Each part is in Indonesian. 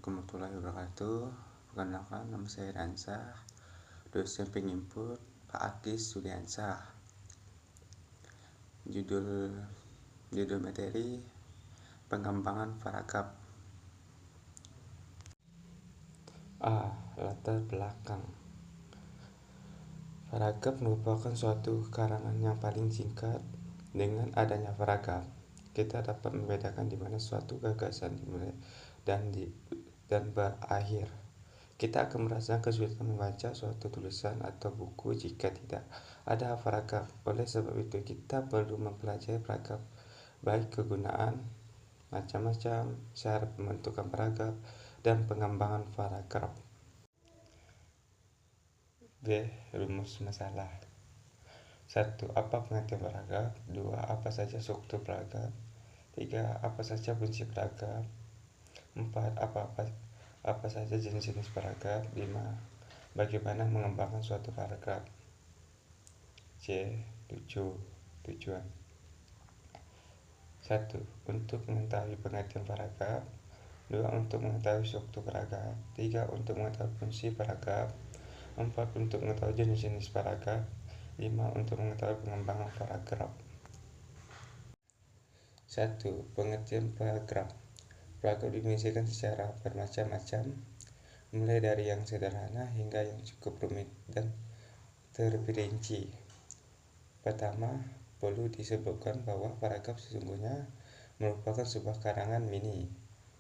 Assalamualaikum warahmatullahi wabarakatuh. Perkenalkan, nama saya Dansah, dosen penginput Pak Akis Suliansah. Judul materi pengembangan paragraf. Latar belakang. Paragraf merupakan suatu karangan yang paling singkat. Dengan adanya paragraf, kita dapat membedakan di mana suatu gagasan dimulai dan berakhir. Kita akan merasa kesulitan membaca suatu tulisan atau buku jika tidak ada paragraf. Oleh sebab itu, kita perlu mempelajari paragraf, baik kegunaan, macam-macam, cara pembentukan paragraf, dan pengembangan paragraf. Rumus masalah. 1. Apa pengertian paragraf? 2. Apa saja struktur paragraf? 3. Apa saja fungsi paragraf? 4. Apa saja jenis-jenis paragraf? 5. Bagaimana mengembangkan suatu paragraf? 7. Tujuan. 1. Untuk mengetahui pengertian paragraf. 2. Untuk mengetahui struktur paragraf. 3. Untuk mengetahui fungsi paragraf. 4. Untuk mengetahui jenis-jenis paragraf. 5. Untuk mengetahui pengembangan paragraf. 1. Pengertian paragraf. Paragraf didefinisikan secara bermacam-macam, mulai dari yang sederhana hingga yang cukup rumit dan terperinci. Pertama, perlu disebutkan bahwa paragraf sesungguhnya merupakan sebuah karangan mini.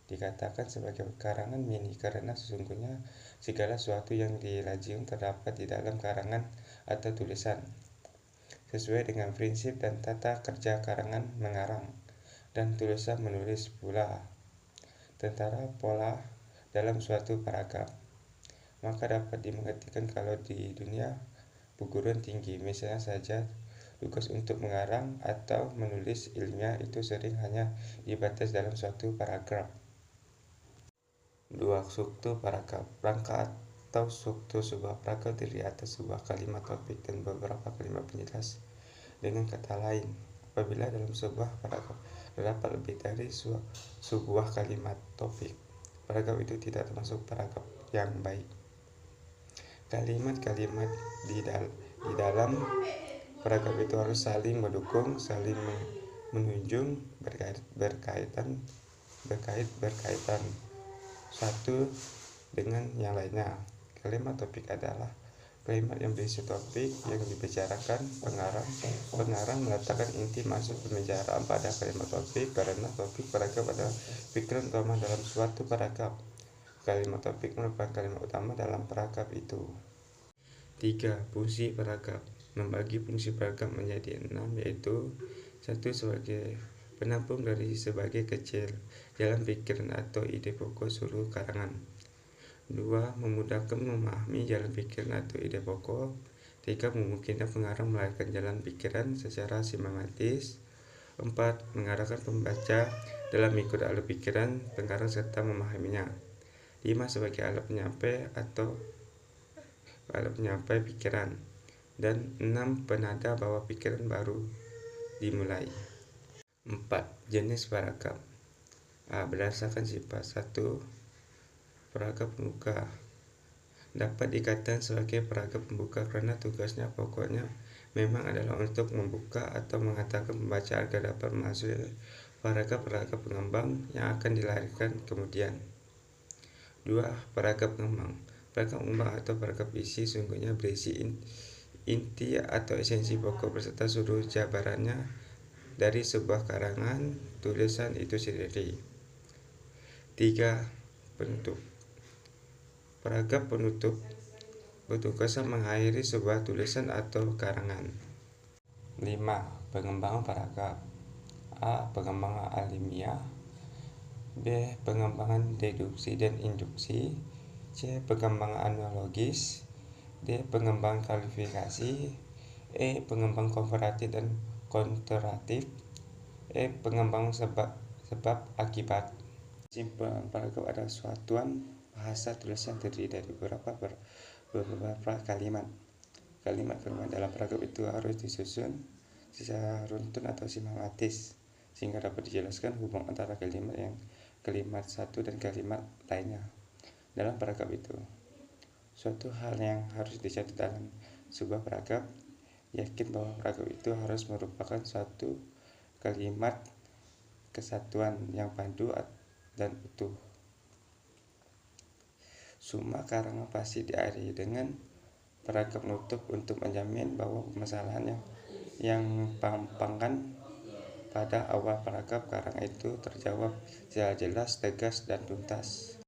Dikatakan sebagai karangan mini karena sesungguhnya segala sesuatu yang dilajeng terdapat di dalam karangan atau tulisan, sesuai dengan prinsip dan tata kerja karangan mengarang dan tulisan menulis pula, tentara pola dalam suatu paragraf. Maka dapat dimengertikan kalau di dunia perguruan tinggi, misalnya saja, tugas untuk mengarang atau menulis ilmiah itu sering hanya dibatas dalam suatu paragraf. 2. Struktur paragraf. Rangka atau struktur sebuah paragraf terdiri atas sebuah kalimat topik dan beberapa kalimat penjelas. Dengan kata lain, apabila dalam sebuah paragraf terdapat lebih dari sebuah kalimat topik, paragraf itu tidak termasuk paragraf yang baik. Kalimat-kalimat di dalam paragraf itu harus saling mendukung, saling menunjung, berkaitan satu dengan yang lainnya. Kalimat topik adalah kalimat yang berisi topik yang dibicarakan. Pengarang meletakkan inti maksud pembicaraan pada kalimat topik karena topik paragraf adalah pikiran utama dalam suatu paragraf. Kalimat topik merupakan kalimat utama dalam paragraf itu. 3. Fungsi paragraf. Membagi fungsi paragraf menjadi 6, yaitu 1. Sebagai penampung dari sebagai kecil jalan pikiran atau ide pokok seluruh karangan. 2. Memudahkan memahami jalan pikiran atau ide pokok. 3. Memungkinkan pengarang melahirkan jalan pikiran secara sistematis. 4. Mengarahkan pembaca dalam ikut alur pikiran pengarang serta memahaminya. 5. Sebagai alat penyampai pikiran. Dan 6. Penanda bahwa pikiran baru dimulai. 4. Jenis paragraf. Berdasarkan sifat. 1. Paragraf pembuka. Dapat dikatakan sebagai paragraf pembuka karena tugasnya pokoknya memang adalah untuk membuka atau mengatakan pembaca agar dapat memasuki paragraf pengembang yang akan dilahirkan kemudian. 2. Paragraf pengembang. Paragraf pengembang atau paragraf isi sungguhnya berisi inti atau esensi pokok beserta seluruh jabarannya dari sebuah karangan tulisan itu sendiri. 3. Penutup. Paragraf penutup bertugas mengakhiri sebuah tulisan atau karangan. 5. Pengembangan paragraf. A. Pengembangan alamiah. B. Pengembangan deduksi dan induksi. C. Pengembangan analogis. D. Pengembangan kualifikasi. E. Pengembangan komparatif dan kontradiktif. E. Pengembangan sebab akibat. Simpulan paragraf adalah satuan bahasa tulisan terdiri dari beberapa kalimat. Kalimat-kalimat dalam paragraf itu harus disusun secara runtun atau sistematis sehingga dapat dijelaskan hubungan antara kalimat yang kalimat satu dan kalimat lainnya dalam perangkap itu. Suatu hal yang harus dicatat dalam sebuah perangkap, yakin bahwa perangkap itu harus merupakan suatu kalimat kesatuan yang padu dan utuh. Summa karangan pasti diakhiri dengan perangkap nutup untuk menjamin bahwa permasalahan yang pampangkan pada awal perangkap karang itu terjawab secara jelas, tegas, dan tuntas.